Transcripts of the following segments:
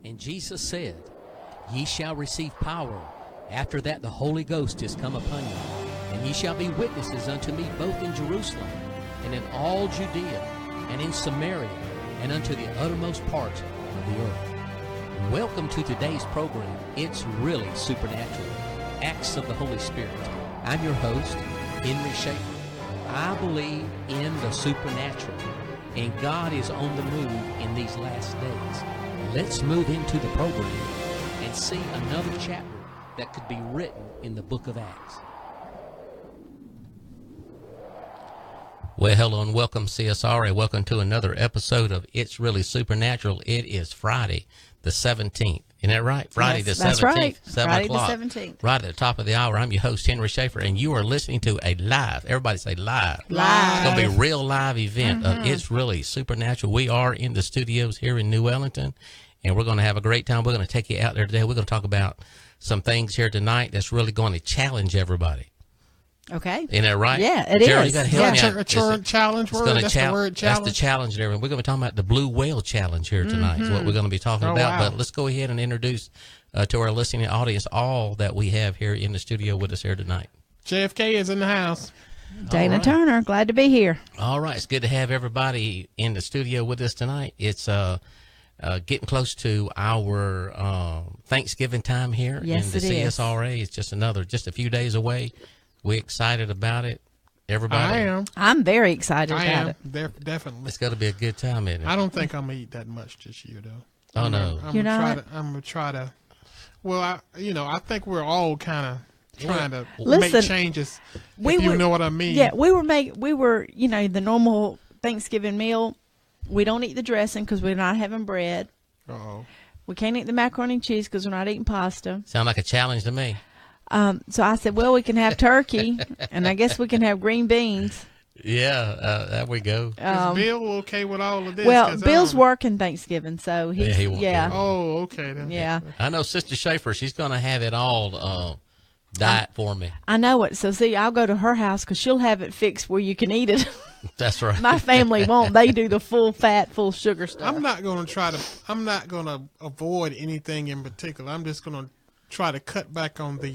And Jesus said, Ye shall receive power. After that the Holy Ghost is come upon you. And ye shall be witnesses unto me both in Jerusalem, and in all Judea, and in Samaria, and unto the uttermost parts of the earth. Welcome to today's program, It's Really Supernatural, Acts of the Holy Spirit. I'm your host, Henry Schaefer. I believe in the supernatural, and God is on the move in these last days. Let's move into the program and see another chapter that could be written in the book of Acts. Well, hello and welcome, CSRA. Welcome to another episode of It's Really Supernatural. It is Friday the 17th. Isn't that right? Friday the 17th. That's right. 7 Friday o'clock. The 17th. Right at the top of the hour. I'm your host, Henry Schaefer, and you are listening to a live, everybody say live. Live. It's going to be a real live event of It's Really Supernatural. We are in the studios here in New Ellington, and we're going to have a great time. We're going to take you out there today. We're going to talk about some things here tonight that's really going to challenge everybody. Okay. Isn't that right? Yeah, it Jerry, is. You got to help me out. A challenge word. That's the word challenge. That's the challenge there. We're going to be talking about the blue whale challenge here tonight. Is what we're going to be talking about. Wow. But let's go ahead and introduce to our listening audience all that we have here in the studio with us here tonight. JFK is in the house. Dana Turner, glad to be here. All right, it's good to have everybody in the studio with us tonight. It's getting close to our Thanksgiving time here in the CSRA. It's just a few days away. We're excited about it. Everybody? I am. I'm very excited about it. Definitely. It's going to be a good time, isn't it? I don't think I'm going to eat that much this year, though. Oh, no. I'm going to try to. Well, I think we're all kind of trying to make changes, if you know what I mean. Yeah, we were, the normal Thanksgiving meal. We don't eat the dressing because we're not having bread. Uh-oh. We can't eat the macaroni and cheese because we're not eating pasta. Sound like a challenge to me. So I said, well, we can have turkey, and I guess we can have green beans. Yeah, there we go. Is Bill okay with all of this? Well, Bill's working Thanksgiving, so he won't care. Oh, okay then. Yeah. I know Sister Schaefer, she's going to have it all diet for me. I know it. So, see, I'll go to her house because she'll have it fixed where you can eat it. That's right. My family won't. They do the full fat, full sugar stuff. I'm not going to avoid anything in particular. I'm just going to try to cut back on the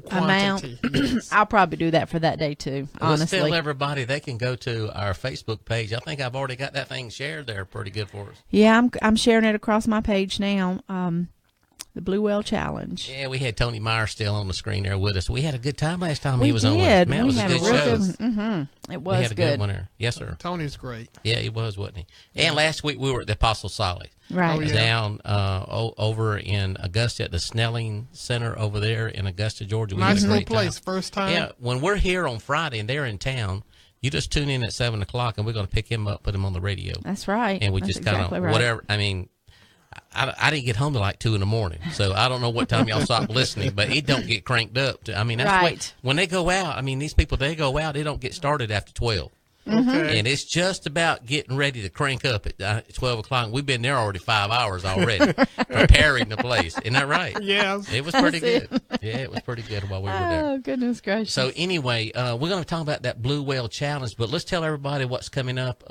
quantity. Yes. I'll probably do that for that day too. Honestly, let's tell everybody they can go to our Facebook page. I think I've already got that thing shared there, pretty good for us. Yeah, I'm sharing it across my page now. The Blue Whale Challenge. Yeah, we had Tony Meyer still on the screen there with us. We had a good time last time he was on with us. Man, it was a good show. It was we had a good one there. Yes, sir. Tony's great. Yeah, he was, wasn't he? Yeah. And last week we were at the Apostle Solid. Right. Oh, yeah. Down over in Augusta at the Snelling Center over there in Augusta, Georgia. We nice had a little great place. time. First time. Yeah, when we're here on Friday and they're in town, you just tune in at 7 o'clock and we're going to pick him up, put him on the radio. That's right. And we That's just kind of exactly right. whatever. I mean, I didn't get home till like 2 in the morning, so I don't know what time y'all stop listening, but it don't get cranked up. That's right. When they go out. I mean, these people they go out, they don't get started after 12. Okay. And it's just about getting ready to crank up at 12 o'clock. We've been there already 5 hours already, preparing the place. Isn't that right? Yes. It was pretty good. Yeah, it was pretty good while we were there. Oh, goodness gracious. So anyway, we're going to talk about that Blue Whale Challenge, but let's tell everybody what's coming up.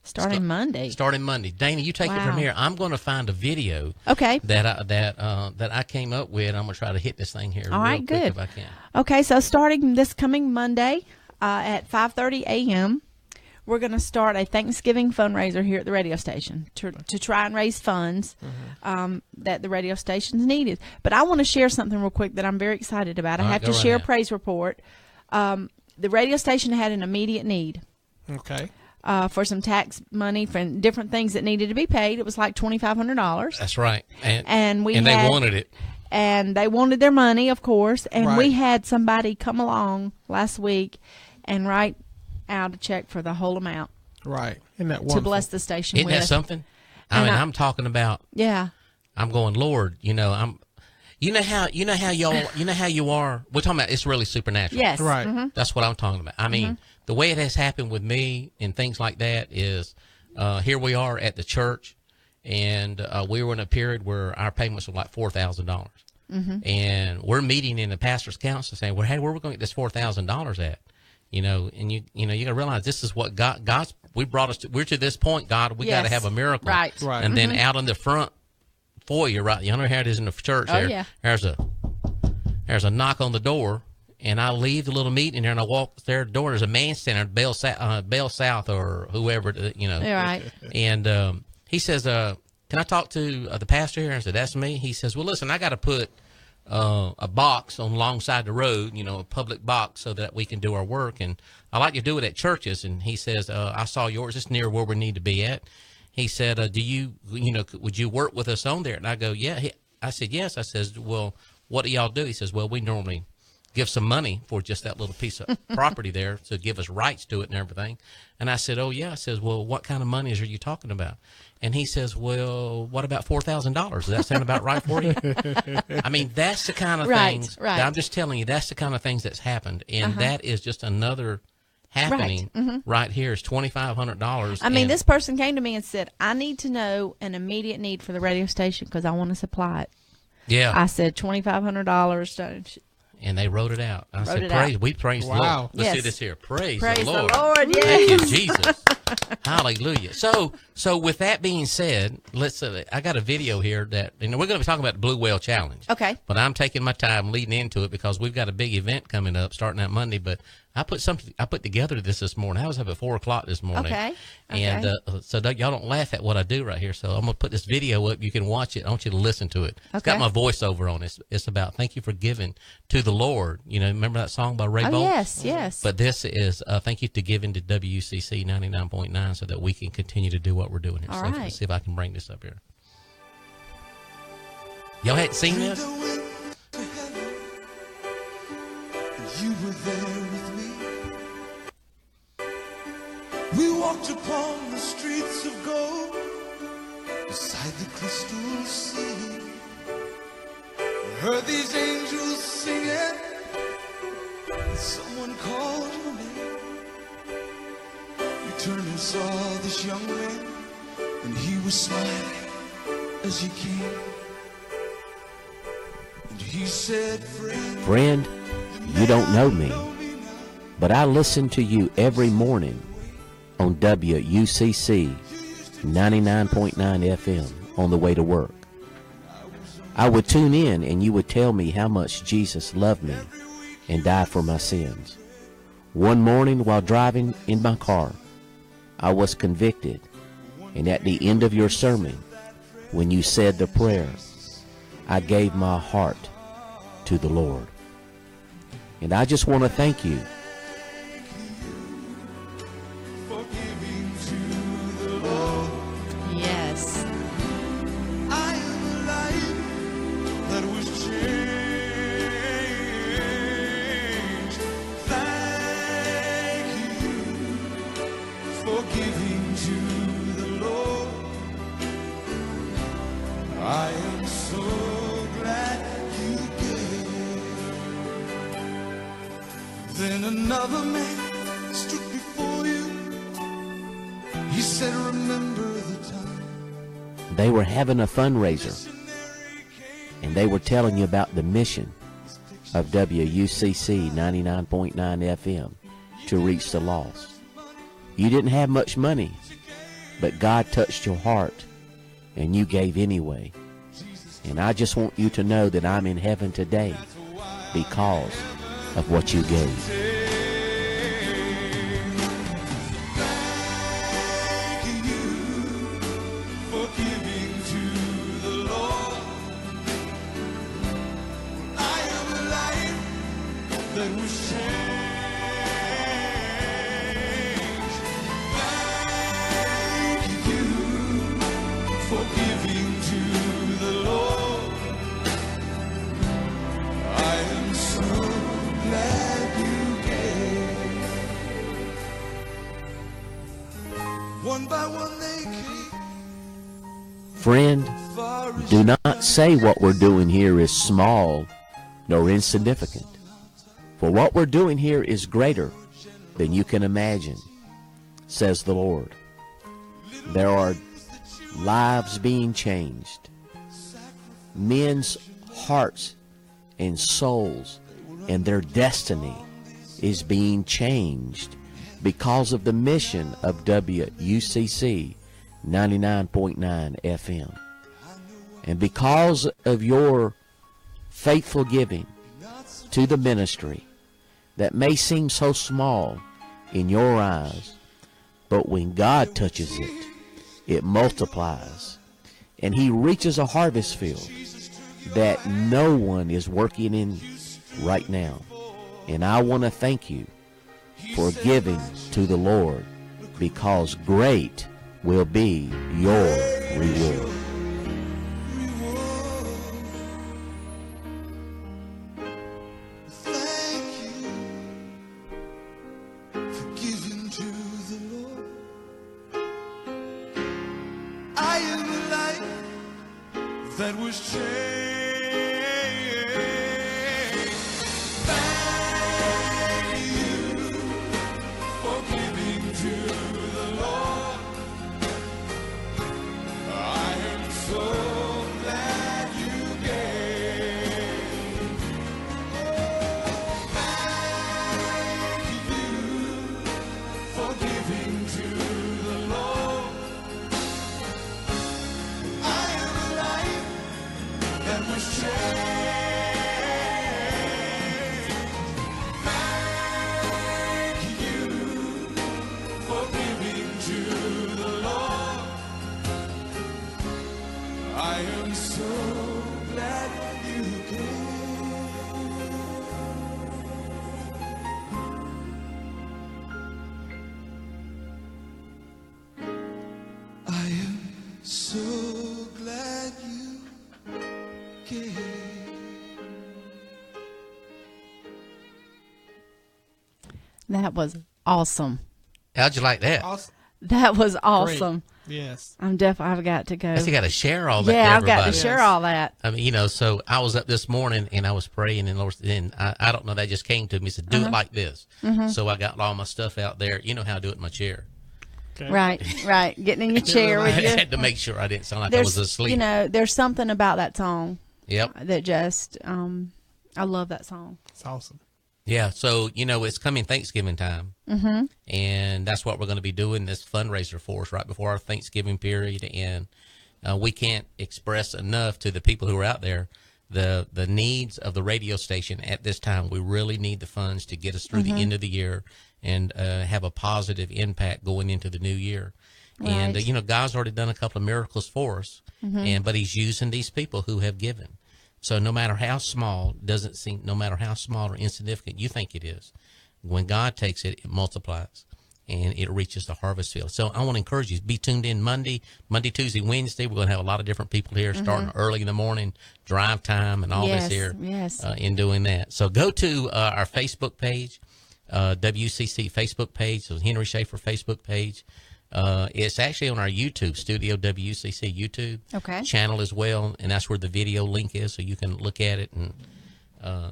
Starting Monday. Dana, you take it from here. I'm going to find a video. Okay. That I came up with. I'm going to try to hit this thing here. All right, real good. quick if I can. Okay, so starting this coming Monday at 5:30 a.m., we're going to start a Thanksgiving fundraiser here at the radio station to try and raise funds that the radio station's needed. But I want to share something real quick that I'm very excited about. I have to share a praise report. The radio station had an immediate need. Okay. For some tax money for different things that needed to be paid. It was like $2,500. That's right. And they wanted it. And they wanted their money, of course. And Right. we had somebody come along last week and write out a check for the whole amount. Right. Isn't that To wonderful? bless the station Isn't with. that something? I'm talking about. Yeah. I'm going, Lord. You know how you are. We're talking about it's really supernatural. Yes. Right. Mm-hmm. That's what I'm talking about. I mean, the way it has happened with me and things like that is here we are at the church, and we were in a period where our payments were like $4,000. And we're meeting in the pastor's council saying, well, hey, where are we going to get this $4,000 at? You know, and you got to realize this is what God's, we're to this point, God, we got to have a miracle. Right. Right. And then out in the front foyer, right? You know how it is in the church. Oh, yeah. There's a knock on the door, and I leave the little meeting there, and I walk there at the door. There's a man standing there, Bell South or whoever, you know. Right. And he says, "Can I talk to the pastor here?" I said, "That's me." He says, "Well, listen, I got to put a box on alongside the road, you know, a public box, so that we can do our work. And I like to do it at churches." And he says, "I saw yours. It's near where we need to be at." He said, "Do you know, would you work with us on there?" And I go, "Yeah." I said, "Yes." I says, "Well, what do y'all do?" He says, "Well, we normally give some money for just that little piece of property there to give us rights to it and everything." And I said, "Oh, yeah." I says, "Well, what kind of money are you talking about?" And he says, "Well, what about $4,000? Does that sound about right for you?" I mean, that's the kind of things. Right. I'm just telling you, that's the kind of things that's happened. And that is just another happening right here. Is $2,500. I mean, this person came to me and said, "I need to know an immediate need for the radio station because I want to supply it." Yeah. I said $2,500. And they wrote it out. I said, "Praise, we praise the Lord." Let's see this here. Praise the Lord. Yes. Thank you, Jesus. Hallelujah. So with that being said, I got a video here that, we're going to be talking about the Blue Whale Challenge. Okay. But I'm taking my time leading into it because we've got a big event coming up starting that Monday. But I put together this morning. I was up at 4:00 this morning. Okay. And so y'all don't laugh at what I do right here. So I'm going to put this video up. You can watch it. I want you to listen to it. It's got my voiceover on it. It's about thank you for giving to the Lord. You know, remember that song by Ray Boltz? Yes. But this is thank you to giving to WCC 99.9 so that we can continue to do what we're doing here. All so right. let's see if I can bring this up here. Y'all hadn't seen this? You were there with me. We walked upon the streets of gold beside the crystal sea. Heard these angels singing. Someone called your name. We turned and saw this young man, and he was smiling as he came. And he said, "Friend, you don't know me, but I listen to you every morning on WUCC 99.9 FM on the way to work. I would tune in and you would tell me how much Jesus loved me and died for my sins. One morning while driving in my car, I was convicted, and at the end of your sermon, when you said the prayer, I gave my heart to the Lord. And I just want to thank you." Yes. I am a life that was changed. Thank you for giving to the Lord. I am so glad you gave. Then another man stood before you. He said, "Remember the time." They were having a fundraiser, and they were telling you about the mission of WUCC 99.9 FM to reach the lost. You didn't have much money, but God touched your heart, and you gave anyway. And I just want you to know that I'm in heaven today because of what you gave. Thank you for giving to the Lord. I am a life that was changed. Thank you for giving to the Lord. I am so glad you gave. One by one they came. Friend, do not say what we're doing here is small nor insignificant. For what we're doing here is greater than you can imagine, says the Lord. There are lives being changed. Men's hearts and souls and their destiny is being changed because of the mission of WUCC 99.9 FM. And because of your faithful giving to the ministry that may seem so small in your eyes, but when God touches it, it multiplies. And he reaches a harvest field that no one is working in right now. And I want to thank you for giving to the Lord, because great will be your reward. Thank you for giving to the Lord. I am a life that was changed. Thank you for giving to the Lord. I am so glad you gave. Thank you for giving to the Lord. I am a life that was changed. Thank you for giving to the Lord. I am so glad you came. I am so glad you came. That was awesome. How'd you like that? Awesome. That was awesome. Yes. I've got to go. You got to share all that. Yeah, to I've got to everybody. share all that. I mean, so I was up this morning and I was praying, and Lord, and I don't know, that just came to me. He said, do it like this. So I got all my stuff out there. You know how I do it in my chair. Okay. Right. Getting in your chair I with you. had to make sure I didn't sound like I was asleep. There's something about that song Yep. that just, I love that song. It's awesome. Yeah. So, it's coming Thanksgiving time. Mm-hmm. And that's what we're going to be doing, this fundraiser for us right before our Thanksgiving period. And we can't express enough to the people who are out there the needs of the radio station at this time. We really need the funds to get us through the end of the year and have a positive impact going into the new year. Right. And, God's already done a couple of miracles for us, but he's using these people who have given. So no matter how small, no matter how small or insignificant you think it is, when God takes it, it multiplies and it reaches the harvest field. So I want to encourage you, be tuned in Monday, Tuesday, Wednesday. We're going to have a lot of different people here starting early in the morning, drive time and all this here in doing that. So go to our Facebook page, WCC Facebook page, so Henry Schaefer Facebook page. It's actually on our YouTube, Studio WCC YouTube channel as well, and that's where the video link is, so you can look at it and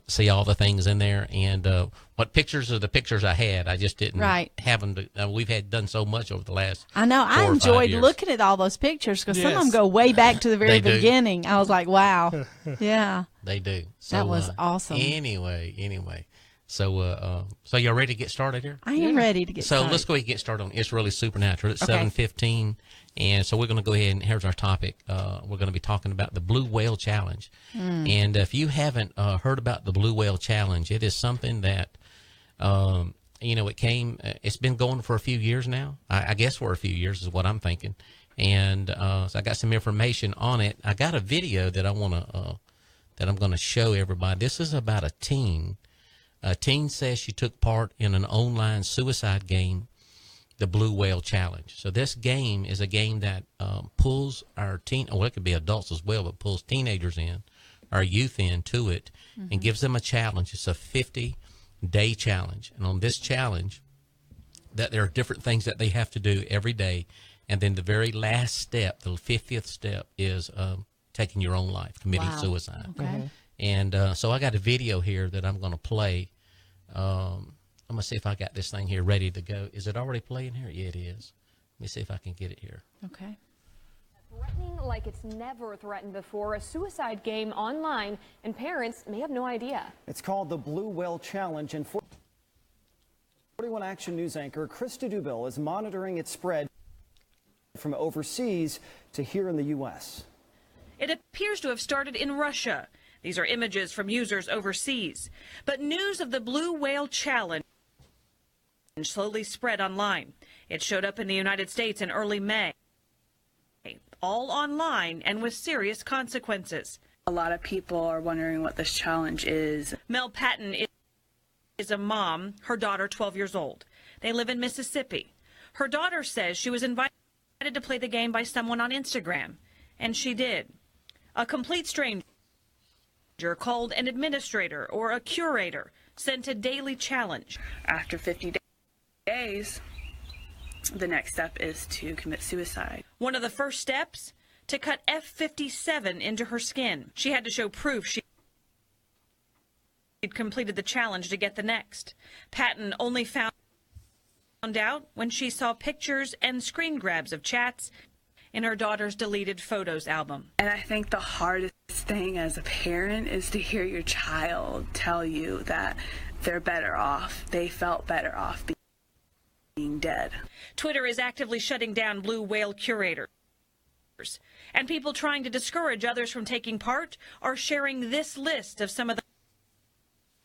see all the things in there. And what pictures are the pictures I had. I just didn't have them. We've done so much over the last I know. 4 or 5 I enjoyed years. looking at all those pictures because some of them Yes. go way back to the very They do. beginning. I was like, wow. Yeah. They do. So, That was awesome. Anyway. So y'all ready to get started here? I am ready to get So started. let's go ahead and get started on It's Really Supernatural. It's Okay. 7:15, and so we're going to go ahead and here's our topic. We're going to be talking about the Blue Whale Challenge. And if you haven't heard about the Blue Whale Challenge, it is something that, it's been going for a few years now. I guess for a few years is what I'm thinking. And so I got some information on it. I got a video that I'm going to show everybody. This is about a teen. A teen says she took part in an online suicide game, the Blue Whale Challenge. So this game is a game that pulls our it could be adults as well, but pulls teenagers in, our youth in to it, and gives them a challenge. It's a 50-day challenge. And on this challenge, that there are different things that they have to do every day. And then the very last step, the 50th step, is taking your own life, committing suicide. Okay. And so I got a video here that I'm going to play. I'm going to see if I got this thing here ready to go. Is it already playing here? Yeah, it is. Let me see if I can get it here. Okay. Threatening like it's never threatened before, a suicide game online, and parents may have no idea. It's called the Blue Whale Challenge, and 41 Action News anchor Krista Dubill is monitoring its spread from overseas to here in the U.S. It appears to have started in Russia. These are images from users overseas. But news of the Blue Whale Challenge slowly spread online. It showed up in the United States in early May, all online and with serious consequences. A lot of people are wondering what this challenge is. Mel Patton is a mom, her daughter 12 years old. They live in Mississippi. Her daughter says she was invited to play the game by someone on Instagram, and she did. A complete stranger called an administrator or a curator sent a daily challenge. After 50 days, the next step is to commit suicide. One of the first steps, to cut F-57 into her skin. She had to show proof she'd completed the challenge to get the next. Patton only found out when she saw pictures and screen grabs of chats in her daughter's deleted photos album. And I think the hardest thing as a parent is to hear your child tell you that they're better off. They felt better off being dead. Twitter is actively shutting down Blue Whale curators. And people trying to discourage others from taking part are sharing this list of some of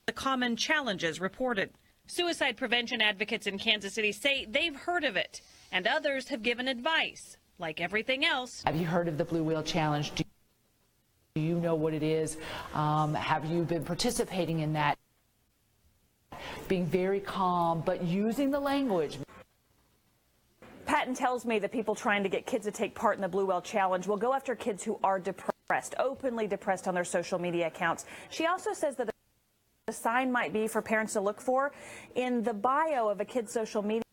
the common challenges reported. Suicide prevention advocates in Kansas City say they've heard of it, and others have given advice. Like everything else. Have you heard of the Blue Whale Challenge? Do you know what it is? Have you been participating in that? Being very calm, but using the language. Patton tells me that people trying to get kids to take part in the Blue Whale Challenge will go after kids who are depressed, openly depressed on their social media accounts. She also says that the sign might be for parents to look for in the bio of a kid's social media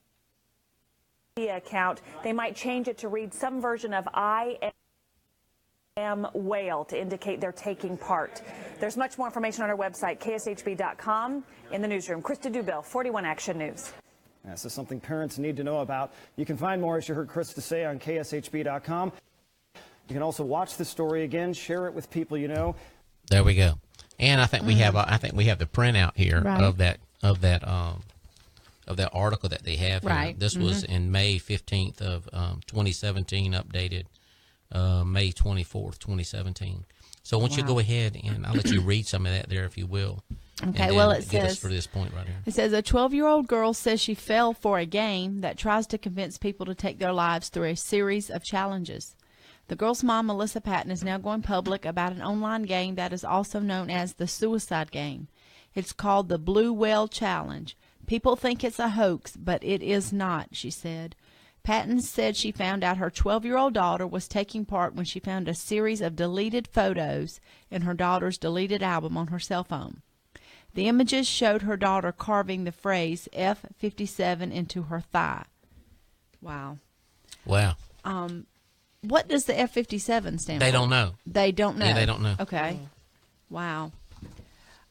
account. They might change it to read some version of I am whale to indicate they're taking part. There's much more information on our website, kshb.com. In the newsroom, Krista Dubill, 41 Action News. This is something parents need to know about. You can find more, as you heard Krista say, on kshb.com. You can also watch the story again, share it with people you know. There we go. And I think we have the printout here of that article that they have here. Right. This was in May 15th of 2017, updated May 24th, 2017. So I want you to go ahead and I'll let you read some of that there if you will. Okay, well, it get us says, for this point right here. It says, a 12-year-old girl says she fell for a game that tries to convince people to take their lives through a series of challenges. The girl's mom, Melissa Patton, is now going public about an online game that is also known as the suicide game. It's called the Blue Whale Challenge. People think it's a hoax, but it is not, she said. Patton said she found out her 12-year-old daughter was taking part when she found a series of deleted photos in her daughter's deleted album on her cell phone. The images showed her daughter carving the phrase F-57 into her thigh. Wow. Wow. What does the F-57 stand for? They don't know. They don't know. Yeah, they don't know. Okay. Wow.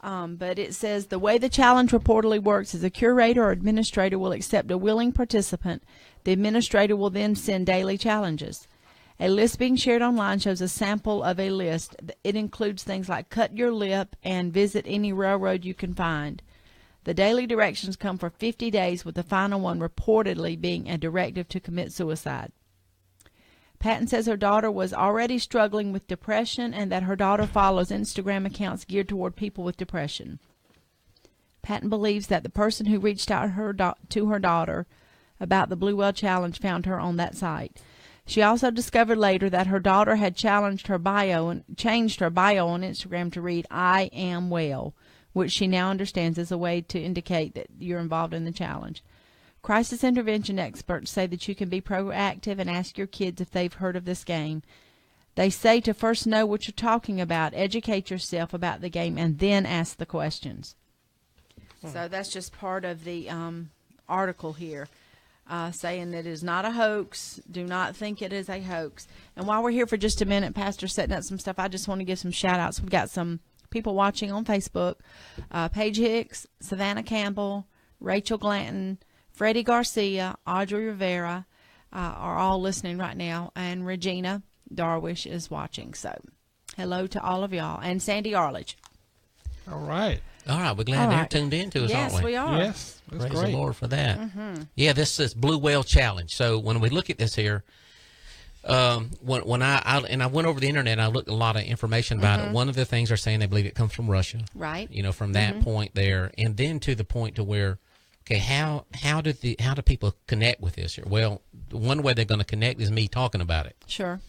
But it says the way the challenge reportedly works is a curator or administrator will accept a willing participant. The administrator will then send daily challenges. A list being shared online shows a sample of a list. It includes things like cut your lip and visit any railroad you can find. The daily directions come for 50 days, with the final one reportedly being a directive to commit suicide. Patton says her daughter was already struggling with depression and that her daughter follows Instagram accounts geared toward people with depression. Patton believes that the person who reached out to her daughter about the Blue Whale Challenge found her on that site. She also discovered later that her daughter had changed her bio on Instagram to read I am whale, which she now understands is a way to indicate that you're involved in the challenge. Crisis intervention experts say that you can be proactive and ask your kids if they've heard of this game. They say to first know what you're talking about, educate yourself about the game, and then ask the questions. So that's just part of the article here. Saying that it is not a hoax. Do not think it is a hoax. And while we're here for just a minute, Pastor setting up some stuff, I just want to give some shout outs. We've got some people watching on Facebook. Paige Hicks, Savannah Campbell, Rachel Glanton, Freddie Garcia, Audrey Rivera are all listening right now. And Regina Darwish is watching. So hello to all of y'all. And Sandy Arledge. All right. All right, we're glad they're tuned in to us, aren't we? Yes, we are. Yes, that's Praise great. the Lord for that. Yeah, this is Blue Whale Challenge. So when we look at this here, When I went over the internet, I looked at a lot of information about it. One of the things they're saying, they believe it comes from Russia. Right. From that point there, and then to the point to where, okay, how do people connect with this here? Well, one way they're going to connect is me talking about it. Sure.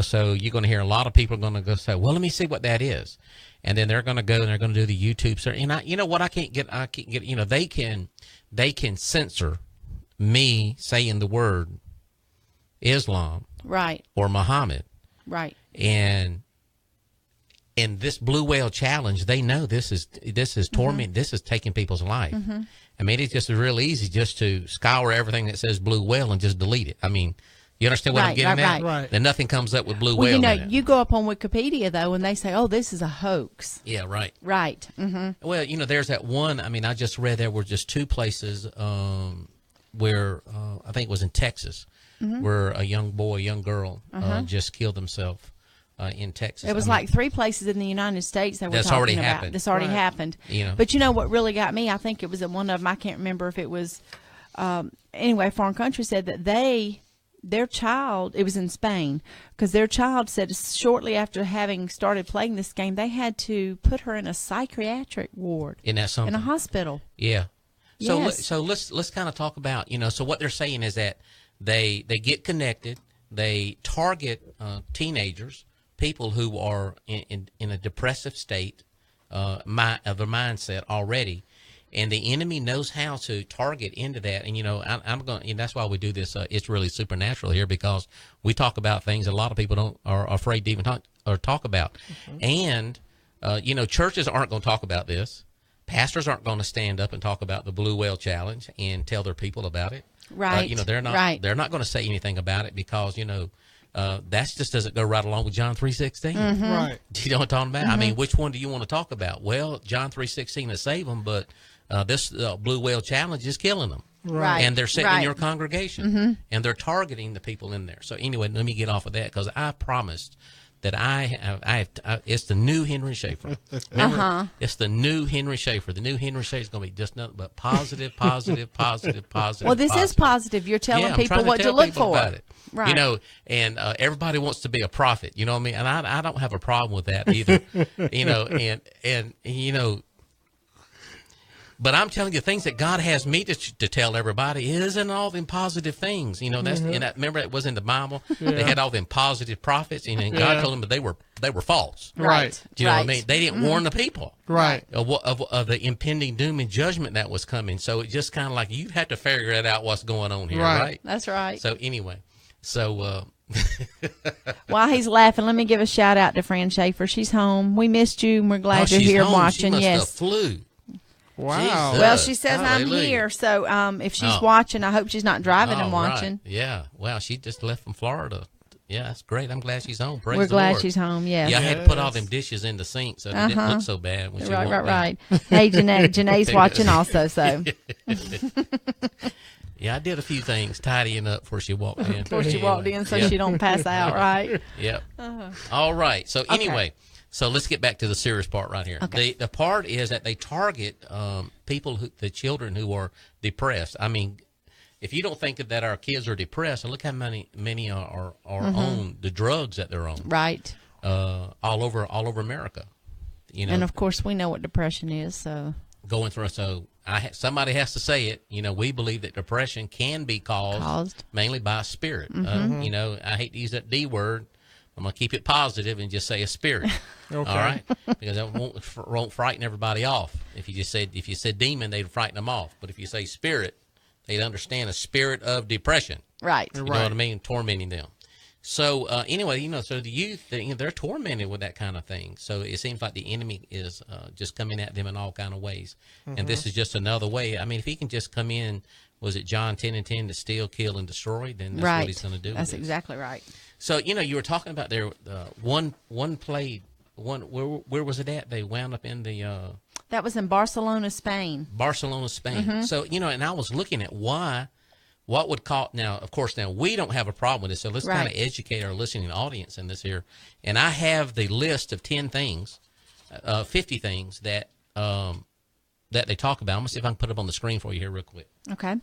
So you're going to hear a lot of people are going to go say, well, let me see what that is. And then they're going to go and they're going to do the YouTube search. And I can't get, they can censor me saying the word Islam. Right. Or Muhammad. Right. And this Blue Whale Challenge, they know this is torment. This is taking people's life. I mean, it's just real easy just to scour everything that says Blue Whale and just delete it. I mean, you understand what I'm getting at? Right. Then nothing comes up with Blue Whale in it. You go up on Wikipedia, though, and they say, oh, this is a hoax. Yeah, right. Right. Well, there's that one. I mean, I just read there were just two places where I think it was in Texas where a young girl just killed himself in Texas. It was like 3 places in the United States that we're talking about. That's already happened. But what really got me, I think it was at one of them, I can't remember if it was, anyway, Foreign Country said that their child, it was in Spain, because their child said shortly after having started playing this game, they had to put her in a psychiatric ward. Isn't that something? In a hospital. Yeah. So, yes. So let's kind of talk about, so what they're saying is that they get connected, they target teenagers, people who are in a depressive state of a mindset already, and the enemy knows how to target into that. And I'm going. That's why we do this. It's really supernatural here, because we talk about things a lot of people are afraid to even talk about. And churches aren't going to talk about this. Pastors aren't going to stand up and talk about the Blue Whale Challenge and tell their people about it. Right. They're not. Right. They're not going to say anything about it, because that just doesn't go right along with John 3:16. Right. Do you know what I'm talking about? I mean, which one do you want to talk about? Well, John 3:16 to save them, but this Blue Whale Challenge is killing them. Right. And they're sitting in your congregation, and they're targeting the people in there. So anyway, let me get off of that, because I promised that it's the new Henry Schaefer. Remember, it's the new Henry Schaefer. The new Henry Schaefer is going to be just nothing but positive. Well, this is positive. You're telling people what to look for. About it. Right. And everybody wants to be a prophet. You know what I mean? And I don't have a problem with that either. But I'm telling you, things that God has me to tell everybody isn't all them positive things. That's remember it was in the Bible. Yeah. They had all them positive prophets, and God told them that they were false. Right. Do you know what I mean? They didn't warn the people. Right. Of the impending doom and judgment that was coming. So it just kind of like you have to figure it out what's going on here. Right. That's right. So anyway, while he's laughing, let me give a shout out to Fran Schaefer. She's home. We missed you, and we're glad you're here watching. She must have flew. Wow. Jesus. Well, she says Hallelujah. I'm here, so if she's watching, I hope she's not driving and watching. Right. Yeah. Wow, she just left from Florida. Yeah, that's great. I'm glad she's home. Praise We're the glad Lord. she's home, yes. Yeah, I had to put all them dishes in the sink so it didn't look so bad when she walked in. Right. Hey, Janae's watching also, so. Yeah, I did a few things, tidying up before she walked in. So she don't pass out, right? Yep. All right. So anyway, so let's get back to the serious part right here. Okay. The part is that they target people, the children who are depressed. I mean, if you don't think that our kids are depressed, and look how many are on the drugs that they're on. Right. All over America. And of course we know what depression is, so. Going through, somebody has to say it. We believe that depression can be caused mainly by a spirit. I hate to use that D word. I'm going to keep it positive and just say a spirit. Okay. All right? Because I won't frighten everybody off. If you said demon, they'd frighten them off. But if you say spirit, they'd understand a spirit of depression. Right. You know what I mean? Tormenting them. So anyway, so the youth, they're tormented with that kind of thing. So it seems like the enemy is just coming at them in all kind of ways. And this is just another way. I mean, if he can just come in, was it John 10:10 to steal, kill, and destroy? Then that's what he's going to do. That's exactly right. So you were talking about there one played one. Where was it at? They wound up in the. That was in Barcelona, Spain. So and I was looking at what would cause. Now, of course, we don't have a problem with this. So let's kind of educate our listening audience in this here. And I have the list of 10 things, 50 things that they talk about. I'm gonna see if I can put it up on the screen for you here real quick. Okay,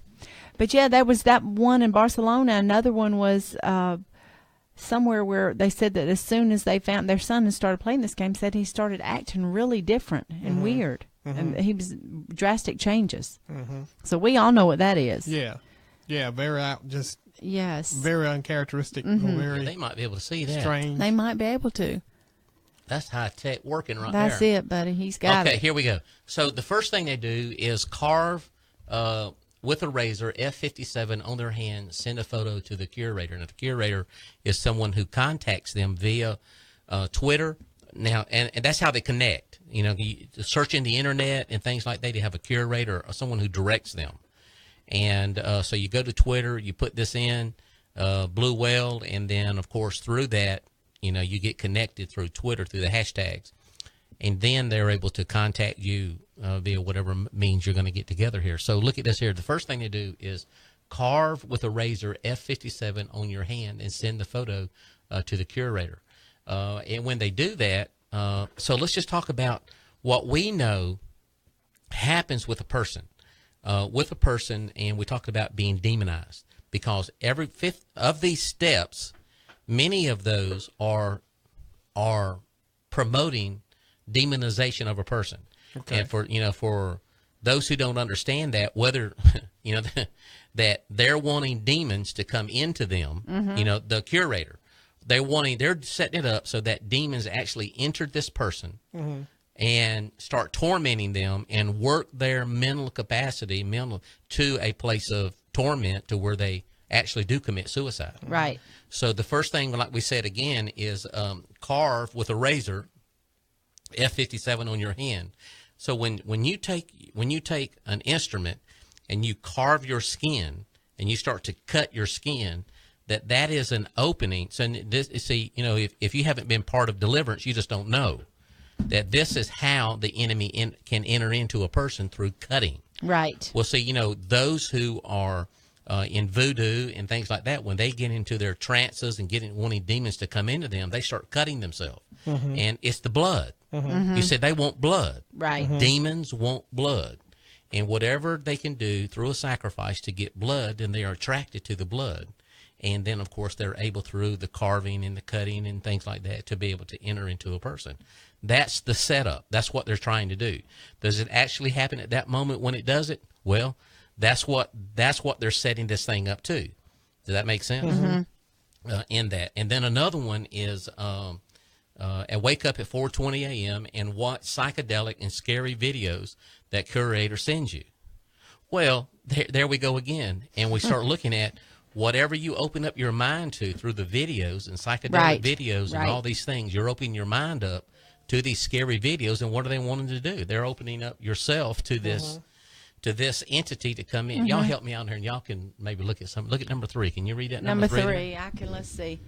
but yeah, there was that one in Barcelona. Another one was somewhere where they said that as soon as they found their son and started playing this game, said he started acting really different and weird. And he was drastic changes. So we all know what that is. Yeah. Yeah, very yes, very uncharacteristic. Yeah, they might be able to see that. Strange. They might be able to. That's high tech working right That's there. it, buddy. He's got it. Okay, here we go. So the first thing they do is carve with a razor F57 on their hand, send a photo to the curator. Now, the curator is someone who contacts them via Twitter. Now, and that's how they connect. You know, searching the internet and things like that, they have a curator or someone who directs them. And so you go to Twitter, you put this in, Blue Whale, and then, of course, through that, you know, you get connected through Twitter, through the hashtags. And then they're able to contact you via whatever means you're going to get together here. So look at this here. The first thing they do is carve with a razor F57 on your hand and send the photo to the curator. And when they do that, so let's just talk about what we know happens with a person. And we talked about being demonized, because every fifth of these steps, many of those are promoting demonization of a person. Okay. And for those who don't understand that, whether that they're wanting demons to come into them, the curator, they're setting it up so that demons actually enter this person and start tormenting them and work their mental capacity to a place of torment to where they actually do commit suicide. Right. So the first thing, like we said again, is carve with a razor F57 on your hand. So when you take an instrument and you carve your skin and you start to cut your skin, that is an opening. So if you haven't been part of deliverance, you just don't know that this is how the enemy can enter into a person, through cutting. Right. Well, see, those who are in voodoo and things like that, when they get into their trances and wanting demons to come into them, they start cutting themselves. And it's the blood. You said they want blood. Right. Demons want blood. And whatever they can do through a sacrifice to get blood, then they are attracted to the blood. And then, of course, they're able, through the carving and the cutting and things like that, to be able to enter into a person. That's the setup. That's what they're trying to do. Does it actually happen at that moment when it does it? Well, that's what they're setting this thing up to. Does that make sense? In that. And then another one is wake up at 4:20 a.m. and watch psychedelic and scary videos that curator sends you. Well, there we go again. And we start looking at whatever you open up your mind to through the videos and psychedelic videos and all these things. You're opening your mind up to these scary videos. And what are they wanting to do? They're opening up yourself to this to this entity to come in. Y'all help me out here, and y'all can maybe look at something. Look at number 3. Can you read that? Number 3. Let's see.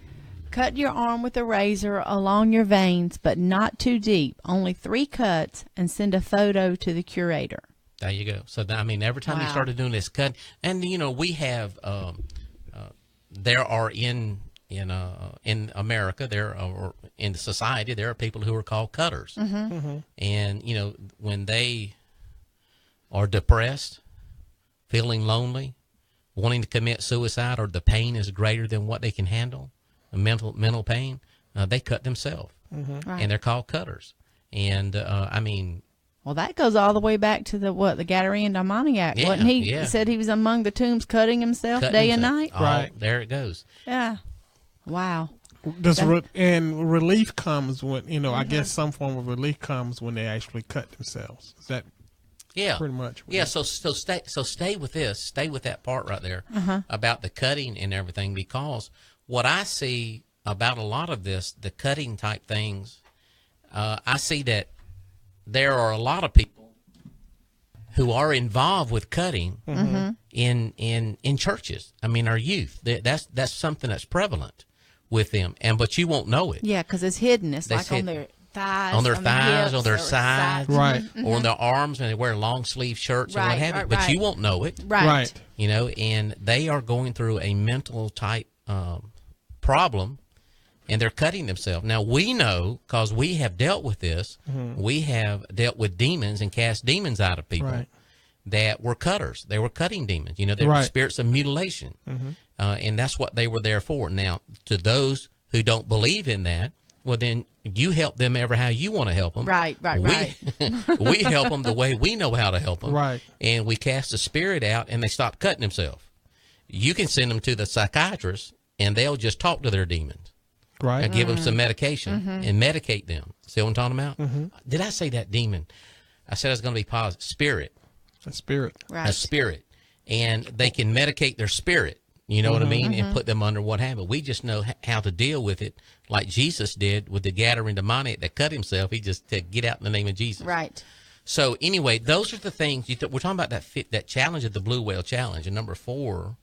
Cut your arm with a razor along your veins, but not too deep. Only 3 cuts, and send a photo to the curator. There you go. So, every time you started doing this cut, and, we have, there are in America, or in society, there are people who are called cutters. And, when they are depressed, feeling lonely, wanting to commit suicide, or the pain is greater than what they can handle, mental pain, they cut themselves. And they're called cutters. And well, that goes all the way back to the Gadarene demoniac, wasn't he? Yeah. He said he was among the tombs cutting himself day and night. Right. There it goes. Yeah. Wow. And relief comes when, I guess some form of relief comes when they actually cut themselves. Is that pretty much? Yeah. So stay with this. Stay with that part right there about the cutting and everything, because what I see about a lot of this, the cutting type things, I see that there are a lot of people who are involved with cutting in churches. Our youth. That's something that's prevalent with them, but you won't know it. Yeah, because it's hidden. It's like on their thighs, on their sides, right, or on their arms, and they wear long sleeve shirts and what have you. But you won't know it, right? And they are going through a mental type problem, and they're cutting themselves. Now, we know, because we have dealt with this, we have dealt with demons and cast demons out of people that were cutters. They were cutting demons. They were spirits of mutilation. And that's what they were there for. Now, to those who don't believe in that, well, then you help them ever how you want to help them. Right. We help them the way we know how to help them. Right. And we cast the spirit out, and they stop cutting themselves. You can send them to the psychiatrist, and they'll just talk to their demons. Right. And give them some medication and medicate them. See what I'm talking about? Did I say that demon? I said it's going to be positive. Spirit. A spirit. Right. A spirit. And they can medicate their spirit. You know what I mean? And put them under what happened. We just know how to deal with it, like Jesus did with the Gadarene demoniac that cut himself. He just said, get out in the name of Jesus. Right. So anyway, those are the things. We're talking about that challenge of the Blue Whale Challenge. And number 4,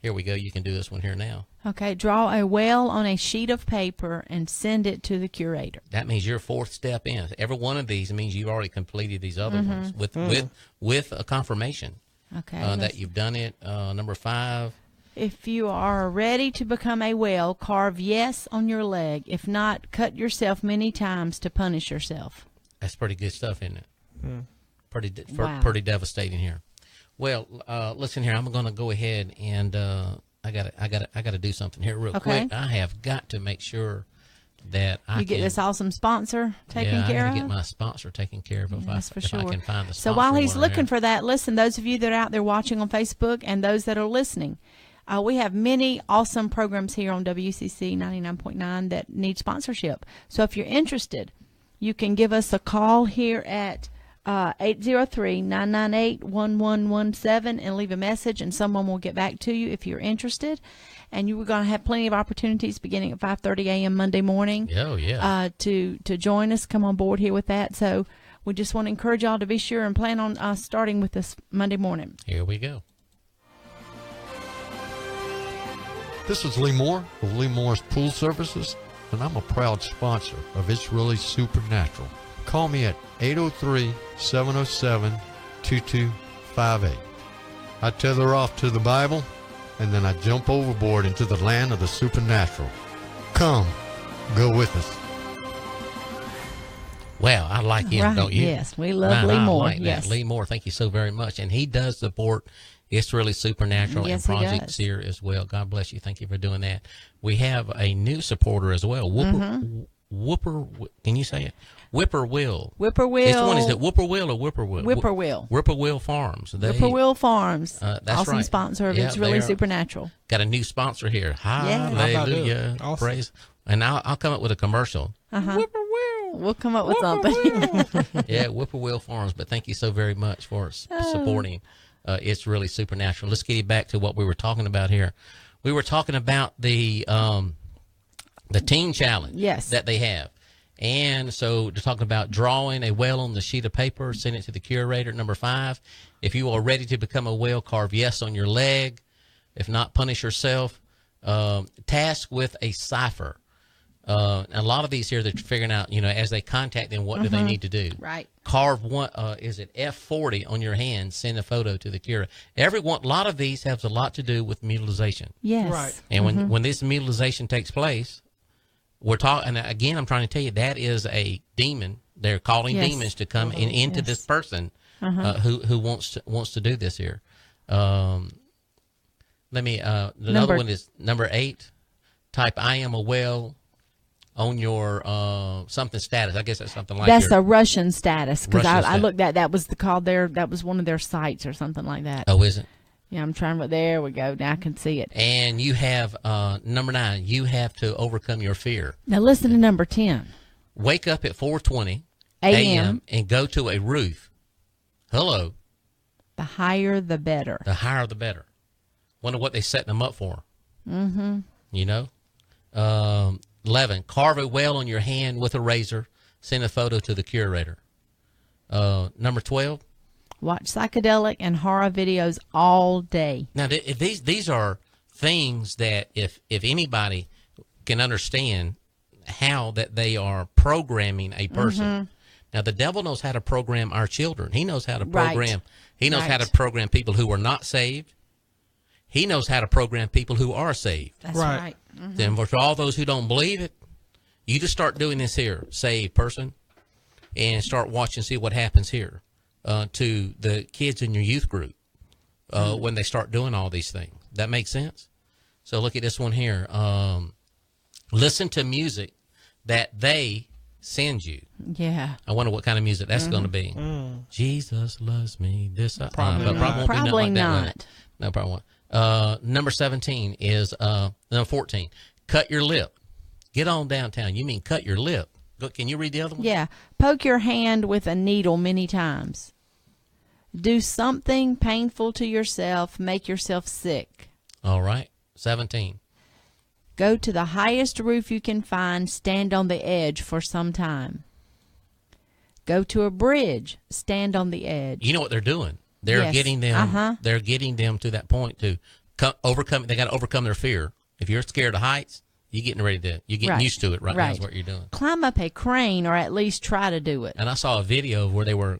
here we go. You can do this one here now. Okay. Draw a whale on a sheet of paper and send it to the curator. That means your 4th step in. Every one of these means you've already completed these other ones with a confirmation. Okay. That you've done it. Number 5. If you are ready to become a whale, carve yes on your leg. If not, cut yourself many times to punish yourself. That's pretty good stuff, isn't it? Wow. Pretty devastating here. Well, listen here. I'm going to go ahead and I got to do something here real quick. I have got to make sure that I get this awesome sponsor taken care of. I get my sponsor taken care of if I can find the sponsor. So while he's looking for that, listen, those of you that are out there watching on Facebook and those that are listening, we have many awesome programs here on WCC 99.9 that need sponsorship. So if you're interested, you can give us a call here at 803-998-1117 and leave a message, and someone will get back to you if you're interested. And you are going to have plenty of opportunities beginning at 5:30 a.m. Monday morning. Oh, yeah. To join us, come on board here with that. So we just want to encourage y'all to be sure and plan on starting with this Monday morning. Here we go. This is Lee Moore of Lee Moore's Pool Services, and I'm a proud sponsor of It's Really Supernatural. Call me at 803-707-2258. I tether off to the Bible, and then I jump overboard into the land of the supernatural. Come, go with us. Well, I like him, don't you? Yes, we love Lee Moore. I like that. Lee Moore, thank you so very much. And he does support It's Really Supernatural and Project Seer as well. God bless you. Thank you for doing that. We have a new supporter as well. Whooper, can you say it? Whippoorwill. Whippoorwill. Which one is it? Whippoorwill or Whippoorwill? Whippoorwill. Whippoorwill Farms. Whippoorwill Farms. That's awesome right. sponsor of It's Really Supernatural. Got a new sponsor here. Hallelujah. Awesome. Praise. And I'll come up with a commercial. Whippoorwill. We'll come up with something. Yeah, Whippoorwill Farms. But thank you so very much for supporting It's Really Supernatural. Let's get back to what we were talking about here. We were talking about the teen challenge that they have. And so they're talking about drawing a whale on the sheet of paper, send it to the curator. Number 5, if you are ready to become a whale, carve yes on your leg. If not, punish yourself. Task with a cipher. A lot of these here, they're figuring out, as they contact them, what do they need to do? Right. Carve one, is it F40 on your hand, send a photo to the curator. A lot of these have a lot to do with mutilization. Yes. Right. And when this mutilization takes place, we're talking, and again, I'm trying to tell you, that is a demon. They're calling demons to come into this person who wants to do this here. Another one is number 8. Type "I am a whale" on your something status. I guess that's something like that's a Russian status, because I looked at that was that was one of their sites or something like that. Oh, is it? Yeah, I'm trying to. There we go. Now I can see it. And you have number 9. You have to overcome your fear. Now listen to number 10. Wake up at 4:20 a.m. and go to a roof. Hello. The higher, the better. The higher, the better. Wonder what they setting them up for. 11. Carve a whale on your hand with a razor. Send a photo to the curator. Number 12. Watch psychedelic and horror videos all day. Now, these are things that if anybody can understand how that they are programming a person. Now, the devil knows how to program our children. He knows how to program. Right. He knows how to program people who are not saved. He knows how to program people who are saved. That's right. Then for all those who don't believe it, you just start doing this here, saved person, and start watching, see what happens here. To the kids in your youth group when they start doing all these things. That makes sense? So look at this one here. Listen to music that they send you. Yeah. I wonder what kind of music that's going to be. Jesus loves me. This Probably but not. won't be nothing Probably like that, will not. it? No, probably won't. Number 17 is number 14. Cut your lip. Get on downtown. You mean cut your lip? Can you read the other one? Yeah. Poke your hand with a needle many times. Do something painful to yourself. Make yourself sick. All right. 17. Go to the highest roof you can find. Stand on the edge for some time. Go to a bridge. Stand on the edge. You know what they're doing? They're Yes. getting them. They're getting them to that point to overcome. They got to overcome their fear. If you're scared of heights, you're getting ready to. You're getting Right. used to it right now. Is what you're doing. Climb up a crane, or at least try to do it. And I saw a video where they were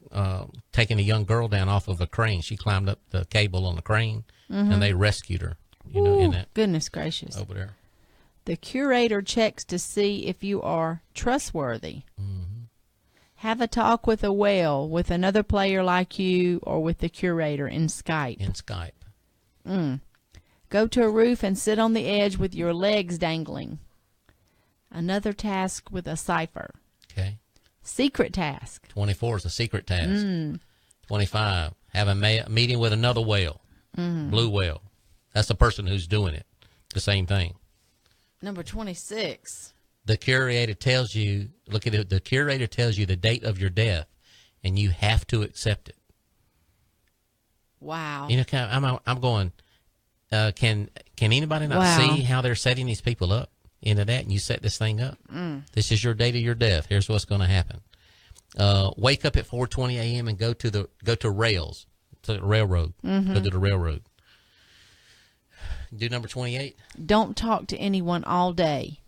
taking a young girl down off of a crane. She climbed up the cable on the crane, and they rescued her. You know, in that Goodness gracious. over there. The curator checks to see if you are trustworthy. Have a talk with a whale, with another player like you, or with the curator in Skype. Go to a roof and sit on the edge with your legs dangling. Another task with a cipher. Okay. Secret task. 24 is a secret task. 25, have a meeting with another whale, blue whale. That's the person who's doing it. The same thing. Number 26. The curator tells you, look at it, the curator tells you the date of your death, and you have to accept it. Wow. You know, I'm going, can anybody not see how they're setting these people up into that, and you set this thing up? This is your date of your death. Here's what's going to happen. Wake up at 4:20 a.m. and go to the railroad. Go to the railroad. Do number 28. Don't talk to anyone all day.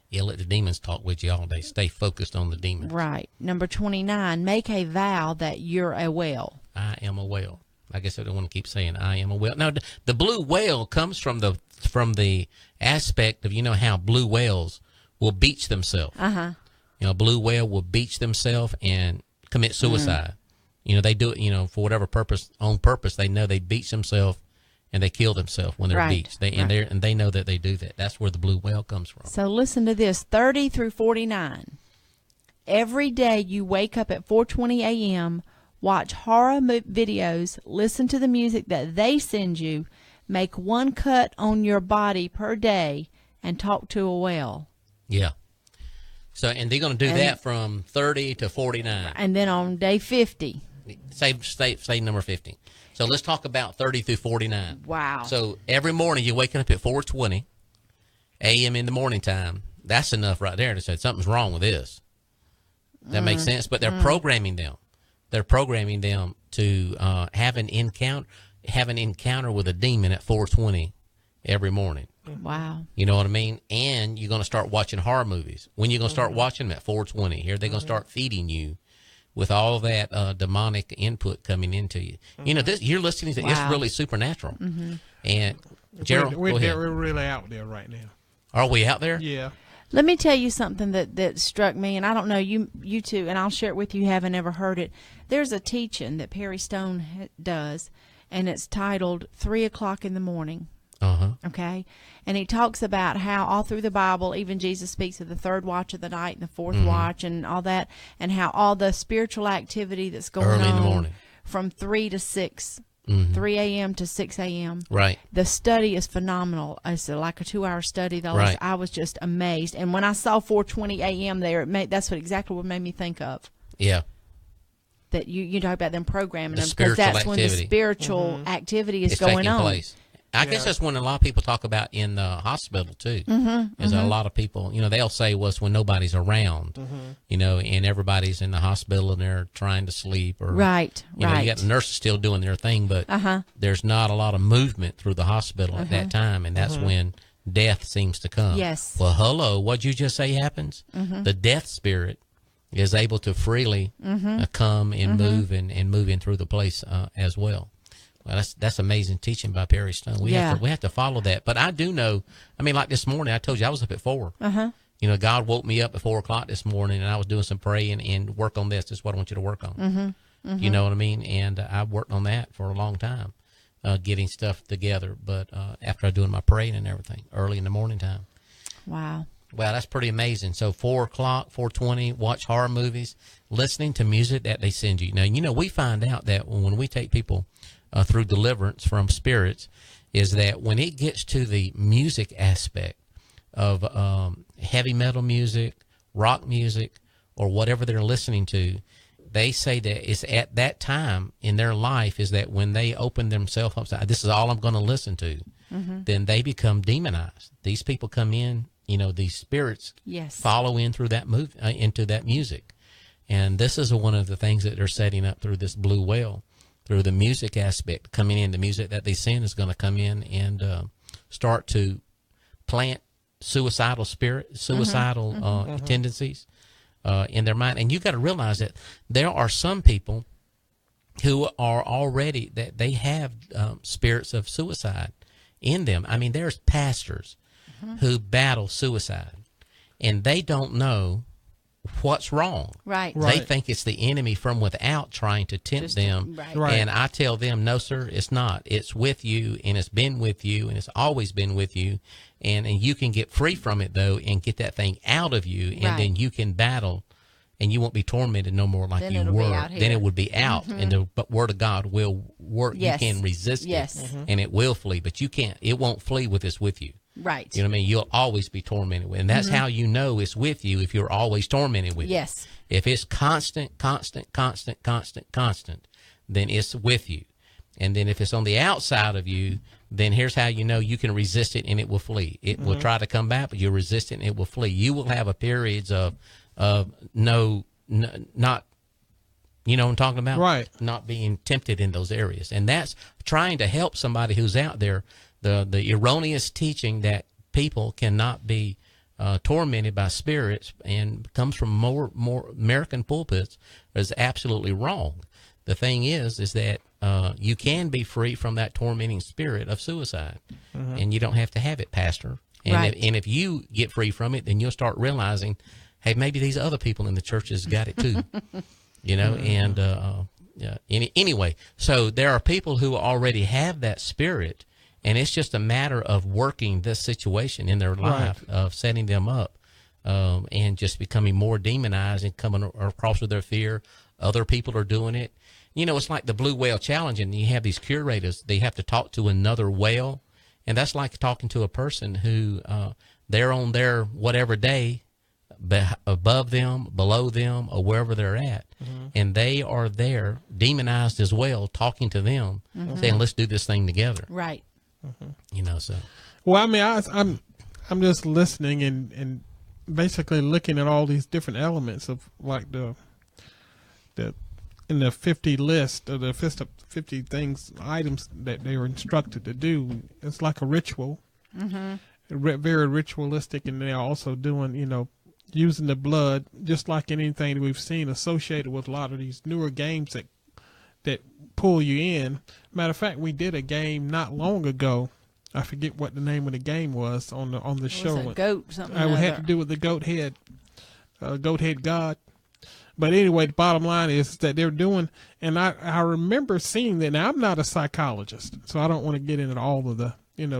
Yeah, let the demons talk with you all day. Stay focused on the demons. Right. Number 29. Make a vow that you're a whale. I am a whale. I guess I don't want to keep saying I am a whale. Now, the blue whale comes from the aspect of, you know, how blue whales will beach themselves. You know, a blue whale will beach themselves and commit suicide. You know, they do it, you know, for whatever purpose, on purpose. They know they beach themselves and they kill themselves when they're beached. And they know that they do that. That's where the blue whale comes from. So listen to this, 30 through 49. Every day you wake up at 4:20 a.m., watch horror videos, listen to the music that they send you, make one cut on your body per day, and talk to a whale. Yeah. So, and they're going to do that from 30 to 49. And then on day 50. Say number 50. So let's talk about 30 through 49. Wow. So every morning you're waking up at 4:20 a.m. in the morning time. That's enough right there to say something's wrong with this. That makes sense. But they're programming them. They're programming them to have an encounter with a demon at 4:20 every morning. Wow. You know what I mean? And you're going to start watching horror movies. When you're going to start watching them at 4:20, here they're going to start feeding you with all that demonic input coming into you. You know, this you're listening to. It's really supernatural. And Gerald, we're go ahead. really out there right now. Are we out there? Yeah. Let me tell you something that struck me, and I don't know, you two, and I'll share it with you, haven't ever heard it. There's a teaching that Perry Stone does, and it's titled 3 o'clock in the morning. Okay? And he talks about how all through the Bible, even Jesus speaks of the third watch of the night and the fourth watch and all that, and how all the spiritual activity that's going early on in the morning from 3 to 6, 3 a.m. to 6 a.m. Right. The study is phenomenal. It's like a 2-hour study. Right. I was just amazed. And when I saw 4:20 a.m. there, that's exactly what made me think of. Yeah. That you talk about them programming them, because spiritual that's when the activity. spiritual activity is It's going taking on. place. I guess that's when a lot of people talk about in the hospital too. Is a lot of people, you know, they'll say, well, it's when nobody's around, you know, and everybody's in the hospital and they're trying to sleep, or you know, you got the nurses still doing their thing, but there's not a lot of movement through the hospital at that time, and that's when death seems to come. Yes. Well, hello, what'd you just say happens? The death spirit is able to freely come and move and move in through the place as well. Well, that's amazing teaching by Perry Stone. We have to follow that. But I do know. I mean, like this morning, I told you I was up at 4. You know, God woke me up at 4 o'clock this morning, and I was doing some praying and work on this. This is what I want you to work on. You know what I mean? And I worked on that for a long time, getting stuff together. But after I doing my praying and everything, early in the morning time. Wow. Wow, that's pretty amazing. So 4 o'clock, 4:20, watch horror movies, listening to music that they send you. Now, we find out that when we take people through deliverance from spirits, is that when it gets to the music aspect of heavy metal music, rock music, or whatever they're listening to, they say that it's at that time in their life is that when they open themselves up, this is all I'm going to listen to, then they become demonized. These people come in, these spirits follow in through that into that music. And this is one of the things that they're setting up through this blue whale, through the music aspect coming in. The music that they send is going to come in and start to plant suicidal tendencies in their mind. And you got to realize that there are some people who are already, that they have spirits of suicide in them. I mean, there's pastors who battle suicide, and they don't know what's wrong. Right. They think it's the enemy from without trying to tempt them. Right. And I tell them, no, sir, it's not. It's with you, and it's been with you, and it's always been with you. And you can get free from it, though, and get that thing out of you, and then you can battle, and you won't be tormented no more like then you were. Then it would be out, and the Word of God will work. Yes. You can resist it, and it will flee, but you can't. It won't flee with it's with you. Right. You know what I mean? You'll always be tormented with it. And that's how you know it's with you, if you're always tormented with it. If it's constant, then it's with you. And then if it's on the outside of you, then here's how you know you can resist it and it will flee. It will try to come back, but you'll resist it and it will flee. You will have a periods of not, you know what I'm talking about? Right. Not being tempted in those areas. And that's trying to help somebody who's out there. The erroneous teaching that people cannot be tormented by spirits and comes from more American pulpits is absolutely wrong. The thing is that you can be free from that tormenting spirit of suicide, and you don't have to have it, Pastor. And, if you get free from it, then you'll start realizing, hey, maybe these other people in the churches got it too, And anyway, so there are people who already have that spirit. And it's just a matter of working this situation in their life, of setting them up, and just becoming more demonized and coming across with their fear. Other people are doing it. It's like the Blue Whale Challenge, and you have these curators. They have to talk to another whale, and that's like talking to a person who they're on their whatever day, above them, below them, or wherever they're at, and they are there, demonized as well, talking to them, saying, "Let's do this thing together." Right. So. Well, I mean, I'm just listening and basically looking at all these different elements of like the in the 50 list of the 50 items that they were instructed to do. It's like a ritual, very ritualistic, and they're also doing, using the blood, just like anything that we've seen associated with a lot of these newer games that pull you in. Matter of fact, we did a game not long ago. I forget what the name of the game was on the show. Was it goat something? It had to do with the goat head god. But anyway, the bottom line is that they're doing, and I remember seeing that. Now, I'm not a psychologist, so I don't want to get into all of the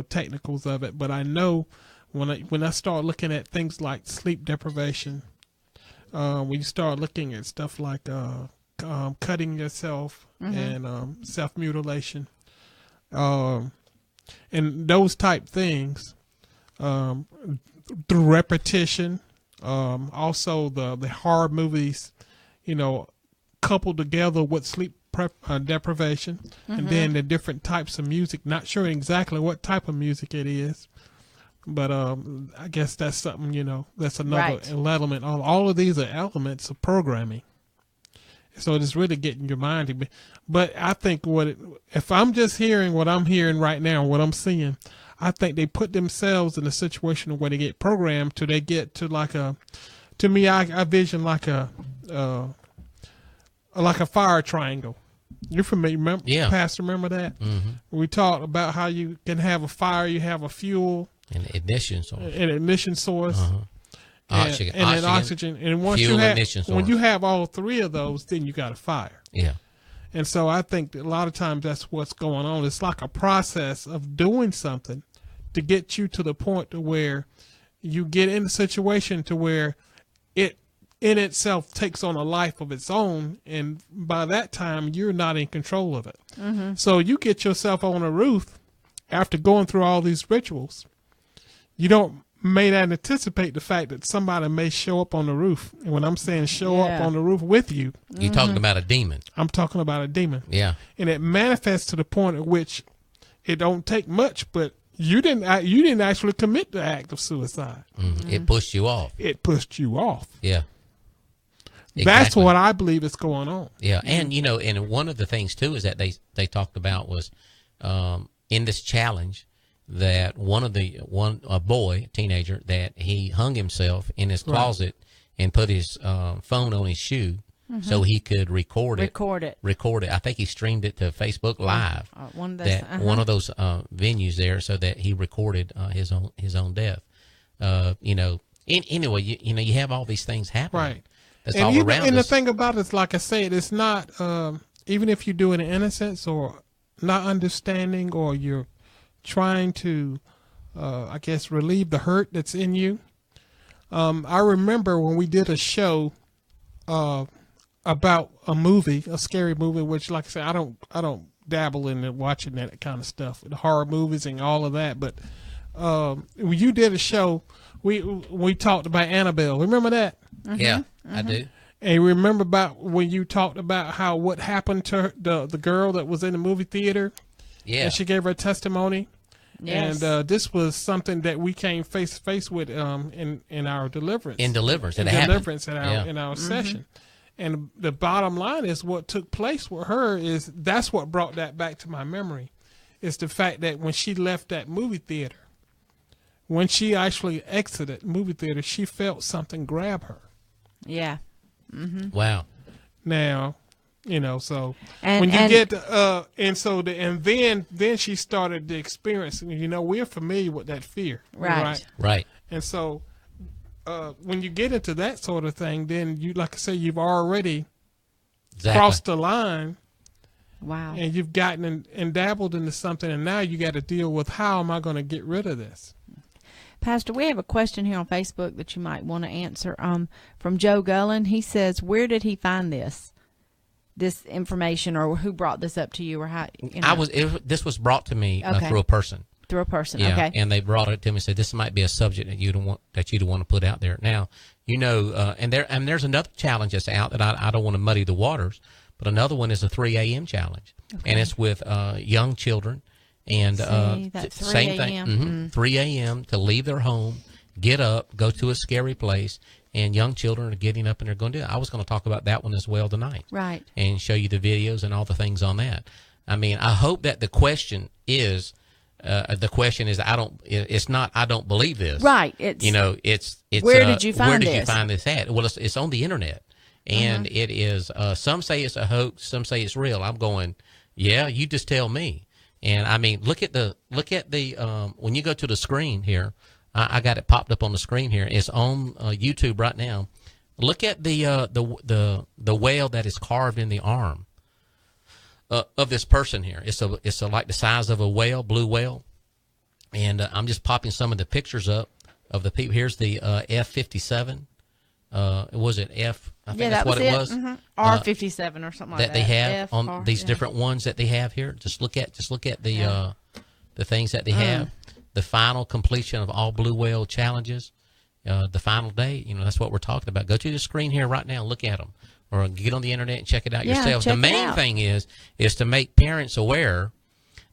technicals of it. But I know when I start looking at things like sleep deprivation, when you start looking at stuff like cutting yourself and self-mutilation, and those type things, through repetition, also the horror movies, coupled together with sleep deprivation, and then the different types of music. Not sure exactly what type of music it is, but I guess that's something, that's another element. All of these are elements of programming. So it's really getting your mind to be. But I think if I'm just hearing what I'm hearing right now, what I'm seeing, I think they put themselves in a situation where they get programmed till they get to to me, I vision like a fire triangle. You're familiar, remember? Yeah. Pastor, remember that? We talked about how you can have a fire, you have a fuel. An ignition source. And oxygen. And once when you have all three of those, then you got a fire. Yeah. And so I think that a lot of times that's what's going on. It's like a process of doing something to get you to the point to where you get in a situation to where it in itself takes on a life of its own, and by that time you're not in control of it. So you get yourself on a roof after going through all these rituals. You may not anticipate the fact that somebody may show up on the roof. And when I'm saying show up on the roof with you, You're talking about a demon. I'm talking about a demon. Yeah. And it manifests to the point at which it don't take much, but you didn't actually commit the act of suicide. It pushed you off. It pushed you off. Yeah. That's Exactly. what I believe is going on. Yeah, and and one of the things too is that they talked about was in this challenge that a boy, teenager, that he hung himself in his closet and put his phone on his shoe so he could record it. I think he streamed it to Facebook Live. One of those, One of those venues there, so that he recorded his own death. Anyway, you have all these things happening. Right. That's and all even, around and us. the thing about it is, like I said, it's not even if you do it in innocence or not understanding, or you're trying to, I guess, relieve the hurt that's in you. I remember when we did a show about a movie, a scary movie, which, like I said, I don't dabble in watching that kind of stuff, the horror movies and all of that. But when you did a show, we talked about Annabelle. Remember that? Yeah, I do. And remember about when you talked about what happened to her, the girl that was in the movie theater? Yeah. And she gave her testimony. Yes. And this was something that we came face to face with in our deliverance. In deliverance, in it happened. deliverance Yeah. in our session. And the bottom line is, what took place with her is that's what brought that back to my memory. Is the fact that when she left that movie theater, when she actually exited the movie theater, she felt something grab her. Yeah. Wow. Now, so And- when you and- get then she started the experience. We're familiar with that fear, Right. And so when you get into that sort of thing, then you, like I say, you've already crossed the line. Wow. And you've gotten and dabbled into something, and now you got to deal with, how am I going to get rid of this? Pastor, we have a question here on Facebook that you might want to answer. From Joe Gullen. He says, "Where did he find this information, or who brought this up to you, or how?" This was brought to me Okay. through a person. Through a person. Yeah, Okay. and they brought it to me and said, this might be a subject that you'd want to put out there. Now, and there's another challenge that's out that I don't want to muddy the waters, but another one is a 3 a.m. challenge, and it's with young children. And that 3 same thing, 3 a.m. to leave their home, get up, go to a scary place, and young children are getting up and they're going to do it. I was going to talk about that one as well tonight, Right. and show you the videos and all the things on that. I mean, I hope that the question is, it's not, I don't believe this. Right. It's where did you find where did this? you find this at? Well, it's on the internet, and it is. Some say it's a hoax, some say it's real. I'm going, yeah, you just tell me. And I mean, look at the when you go to the screen here, I got it popped up on the screen here. It's on YouTube right now. Look at the whale that is carved in the arm of this person here. It's like the size of a whale, blue whale. And I'm just popping some of the pictures up of the people. Here's the F-57. Was it F? I think that's what it was. R-57 or something like that. That they have F, on R, these yeah. different ones that they have here. Just look at the things that they have. The final completion of all blue whale challenges. The final day. That's what we're talking about. Go to the screen here right now and look at them, or get on the internet and check it out yourself. The main thing is to make parents aware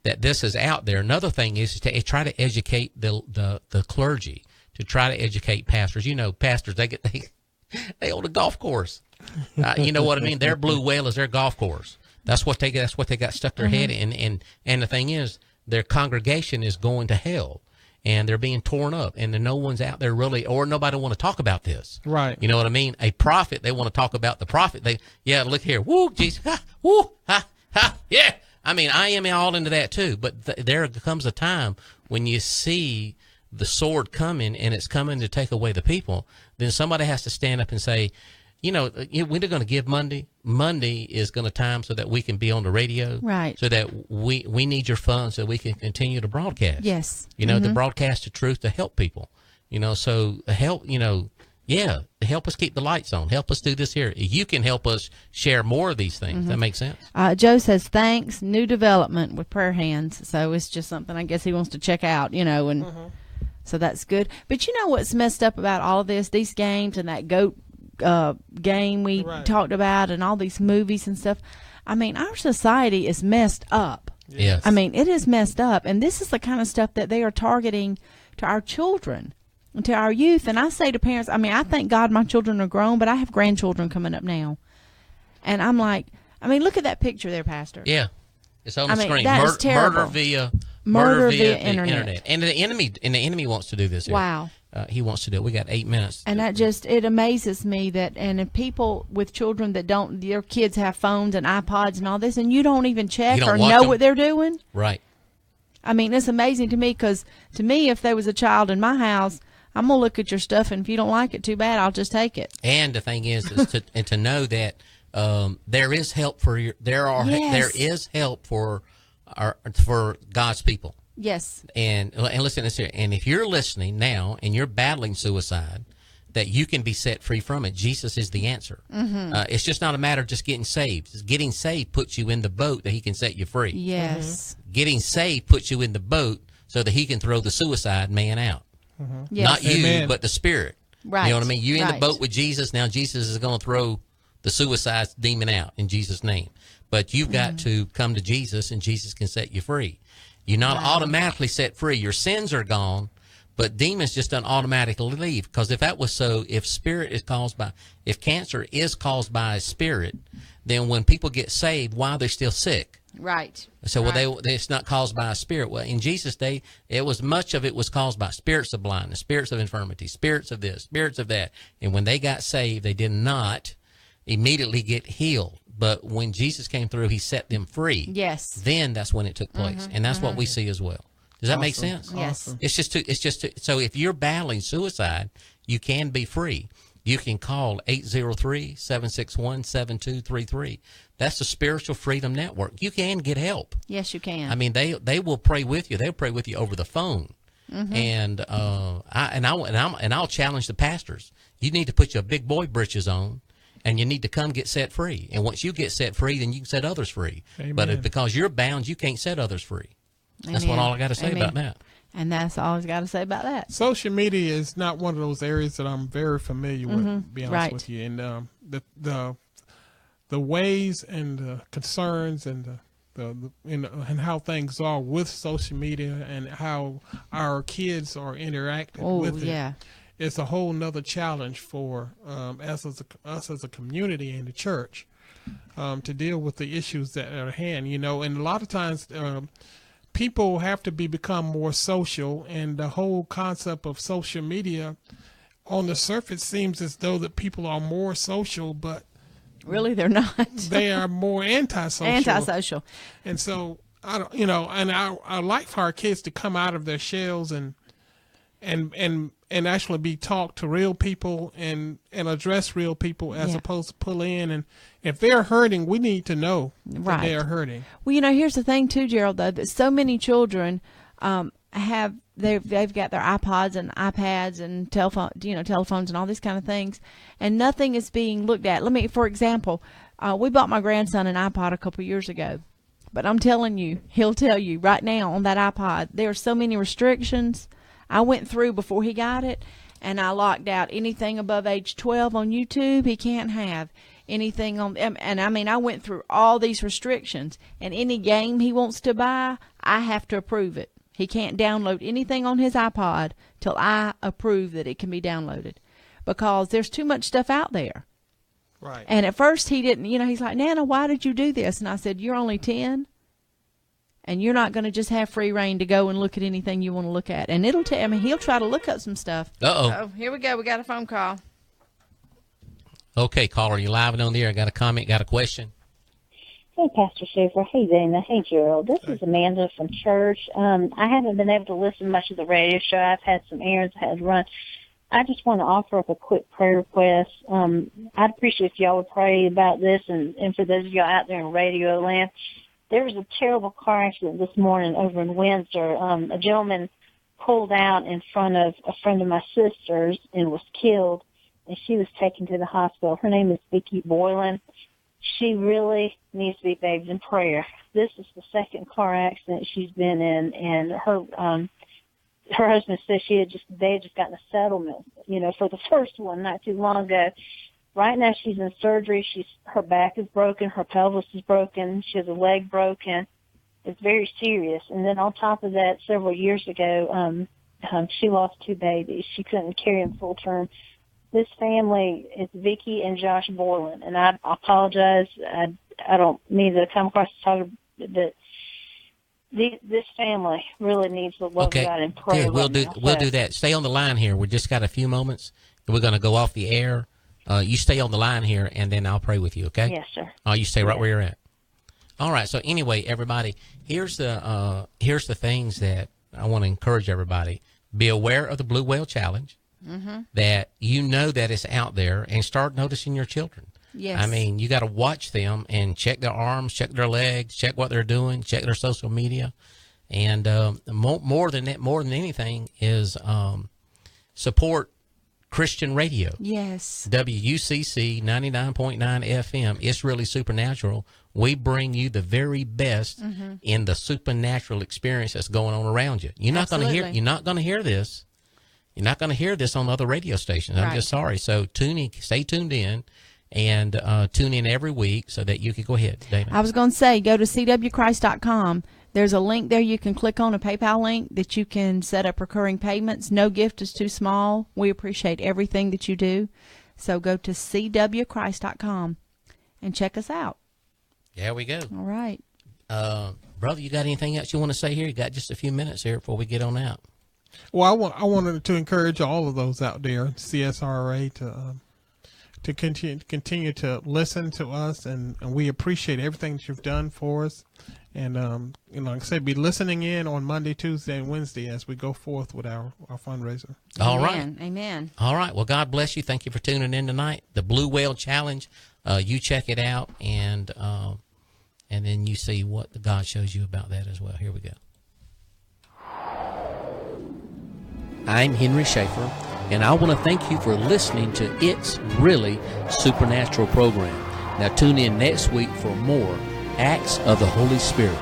that this is out there. Another thing is to try to educate the clergy, to try to educate pastors. Pastors, they own a golf course. You know what I mean? Their blue whale is their golf course. That's what they got stuck their head in. And the thing is, their congregation is going to hell, and they're being torn up, and no one's out there really, or nobody want to talk about this. Right. You know what I mean? A prophet, they want to talk about the prophet. Look here. Woo, Jesus. Ha, woo, ha, ha, yeah. I mean, I am all into that too, but there comes a time when you see the sword coming, and it's coming to take away the people, then somebody has to stand up and say, we're going to give Monday. Monday is going to time so that we can be on the radio. Right. So that we need your funds so we can continue to broadcast. Yes. To broadcast the truth, to help people. So help, help us keep the lights on. Help us do this here. You can help us share more of these things. That makes sense. Joe says, thanks, new development with prayer hands. So it's just something I guess he wants to check out, and so that's good. But you know what's messed up about all of this, these games and that goat game we talked about and all these movies and stuff. I mean, our society is messed up. Yes. I mean, it is messed up. And this is the kind of stuff that they are targeting to our children, to our youth. And I say to parents, I mean, I thank God my children are grown, but I have grandchildren coming up now. And I'm like, I mean, look at that picture there, Pastor. Yeah. It's on the screen. That is terrible. Murder via internet. And the enemy wants to do this here. Wow. He wants to do it. We got 8 minutes. And it amazes me that, and if people with children that their kids have phones and iPods and all this, and you don't even check or know what they're doing. Right. I mean, it's amazing to me, because to me, if there was a child in my house, I'm going to look at your stuff, and if you don't like it, too bad, I'll just take it. And the thing is to know that there is help for there is help for God's people. Yes. And listen to this here. And if you're listening now and you're battling suicide, that you can be set free from it. Jesus is the answer. It's just not a matter of just getting saved. Getting saved puts you in the boat that he can set you free. Yes. Getting saved puts you in the boat so that he can throw the suicide man out. Yes. Not you, Amen. but the spirit. Right. You know what I mean? You're in the boat with Jesus. Now Jesus is going to throw the suicide demon out in Jesus' name. But you've got to come to Jesus, and Jesus can set you free. You're not automatically set free. Your sins are gone, but demons just don't automatically leave. Because if that was so, if cancer is caused by a spirit, then when people get saved, why are they still sick? Right. So it's not caused by a spirit. Well, in Jesus' day, much of it was caused by spirits of blindness, spirits of infirmity, spirits of this, spirits of that. And when they got saved, they did not immediately get healed. But when Jesus came through, he set them free. Yes. Then that's when it took place. And that's what we see as well. Does that make sense? Yes. Awesome. It's just so if you're battling suicide, you can be free. You can call 803-761-7233. That's the Spiritual Freedom Network. You can get help. Yes, you can. I mean, they will pray with you. They'll pray with you over the phone. And I'll challenge the pastors. You need to put your big boy britches on, and you need to come get set free. And once you get set free, then you can set others free. Amen. But because you're bound, you can't set others free. That's Amen. all I got to say about that. And that's all I've got to say about that. Social media is not one of those areas that I'm very familiar with, to be honest with you. And the ways and the concerns and and how things are with social media and how our kids are interacting with it. It's a whole nother challenge for us as a community and the church to deal with the issues that are at hand. And a lot of times people have to become more social, and the whole concept of social media on the surface seems as though that people are more social, but really they're not. They are more antisocial. And so I don't, and I like for our kids to come out of their shells and actually be talked to real people and address real people as opposed to pull in. And if they're hurting, we need to know that they are hurting. Well, here's the thing too, Gerald, though, that so many children they've got their iPods and iPads and telephones and all these kind of things, and nothing is being looked at. For example, we bought my grandson an iPod a couple years ago, but I'm telling you, he'll tell you right now on that iPod, there are so many restrictions. I went through before he got it, and I locked out anything above age 12 on YouTube. He can't have anything on, and I went through all these restrictions, and any game he wants to buy, I have to approve it. He can't download anything on his iPod till I approve that it can be downloaded, because there's too much stuff out there. Right. And at first he didn't, he's like, Nana, why did you do this? And I said, you're only 10. And you're not going to just have free reign to go and look at anything you want to look at. And he'll try to look up some stuff. Uh-oh. Here we go. We got a phone call. Okay, caller, you live and on the air. Got a comment, got a question? Hey, Pastor Schaefer. Hey, Dana. Hey, Gerald. This is Amanda from church. I haven't been able to listen much to the radio show. I've had some errands I had to run. I just want to offer up a quick prayer request. I'd appreciate if y'all would pray about this, and for those of y'all out there in radio land. There was a terrible car accident this morning over in Windsor. A gentleman pulled out in front of a friend of my sister's and was killed, and she was taken to the hospital. Her name is Vicki Boylan. She really needs to be bathed in prayer. This is the second car accident she's been in, and her husband says they had just gotten a settlement, for the first one not too long ago. Right now she's in surgery. Her back is broken, her pelvis is broken, she has a leg broken. It's very serious. And then on top of that, several years ago, she lost 2 babies. She couldn't carry them full term. This family is Vicki and Josh Borland, and I apologize. I don't mean to come across as talking, but this family really needs to love God and pray. Good. We'll do that. Stay on the line here. We just got a few moments. We're going to go off the air. You stay on the line here, and then I'll pray with you. Okay? Yes, sir. You stay right where you're at. All right. So anyway, everybody, here's the things that I want to encourage everybody. Be aware of the Blue Whale Challenge. Mm-hmm. That that it's out there, and start noticing your children. Yes. I mean, you got to watch them and check their arms, check their legs, check what they're doing, check their social media, and more than anything is support Christian radio. Yes. WUCC 99.9 FM. It's really supernatural. We bring you the very best in the supernatural experience that's going on around you. You're not going to hear this. You're not going to hear this on other radio stations. I'm just sorry. So stay tuned in, and tune in every week so that you can go ahead, David. I was going to say, go to cwchrist.com. There's a link there you can click on, a PayPal link that you can set up recurring payments. No gift is too small. We appreciate everything that you do. So go to cwchrist.com and check us out. There we go. All right. Brother, you got anything else you want to say here? You got just a few minutes here before we get on out. Well, I wanted to encourage all of those out there, CSRA, to continue to listen to us, and we appreciate everything that you've done for us. And like I said, be listening in on Monday, Tuesday, and Wednesday as we go forth with our fundraiser. All right. Amen. All right. Well, God bless you. Thank you for tuning in tonight. The Blue Whale Challenge. You check it out, and then you see what God shows you about that as well. Here we go. I'm Henry Schaefer, and I want to thank you for listening to It's Really Supernatural program. Now tune in next week for more Acts of the Holy Spirit.